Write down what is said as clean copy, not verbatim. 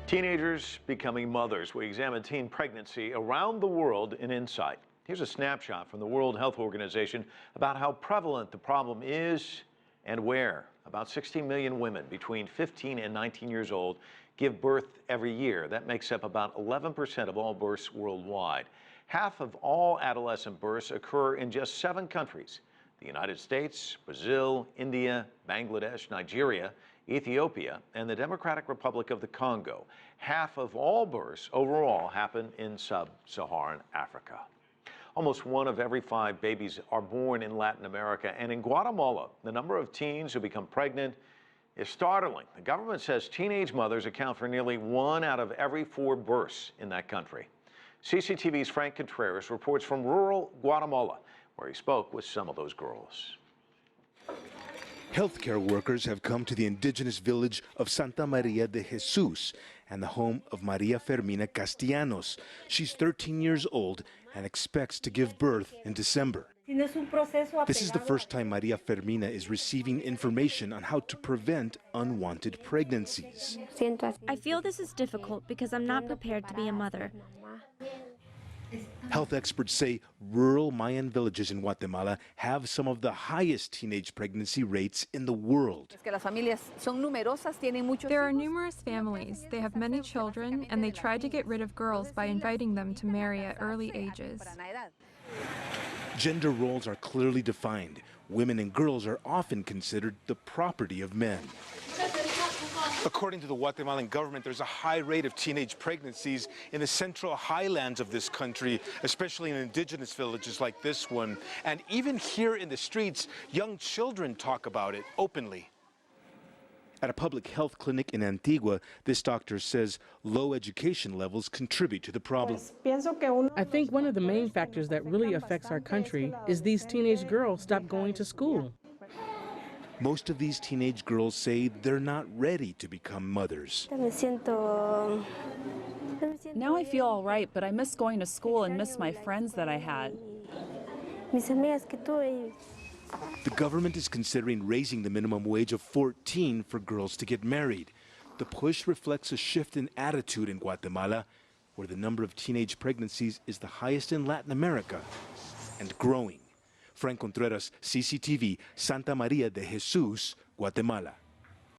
Teenagers becoming mothers. We examine teen pregnancy around the world in Insight. Here's a snapshot from the World Health Organization about how prevalent the problem is and where. About 16 million women between 15 and 19 years old give birth every year. That makes up about 11% of all births worldwide. Half of all adolescent births occur in just 7 countries: the United States, Brazil, India, Bangladesh, Nigeria, Ethiopia, and the Democratic Republic of the Congo. Half of all births overall happen in sub-Saharan Africa. Almost 1 of every 5 babies are born in Latin America, and in Guatemala, the number of teens who become pregnant is startling. The government says teenage mothers account for nearly 1 out of every 4 births in that country. CCTV's Franc Contreras reports from rural Guatemala, where he spoke with some of those girls. Healthcare workers have come to the indigenous village of Santa Maria de Jesus and the home of Maria Fermina Castellanos. She's 13 years old and expects to give birth in December. This is the first time Maria Fermina is receiving information on how to prevent unwanted pregnancies. I feel this is difficult because I'm not prepared to be a mother. Health experts say rural Mayan villages in Guatemala have some of the highest teenage pregnancy rates in the world. There are numerous families. They have many children, and they try to get rid of girls by inviting them to marry at early ages. Gender roles are clearly defined. Women and girls are often considered the property of men. According to the Guatemalan government, there's a high rate of teenage pregnancies in the central highlands of this country, especially in indigenous villages like this one. And even here in the streets, young children talk about it openly. At a public health clinic in Antigua, this doctor says low education levels contribute to the problem. I think one of the main factors that really affects our country is these teenage girls stop going to school. Most of these teenage girls say they're not ready to become mothers. Now I feel all right, but I miss going to school and miss my friends that I had. The government is considering raising the minimum wage of 14 for girls to get married. The push reflects a shift in attitude in Guatemala, where the number of teenage pregnancies is the highest in Latin America and growing. Franc Contreras, CCTV, Santa Maria de Jesus, Guatemala.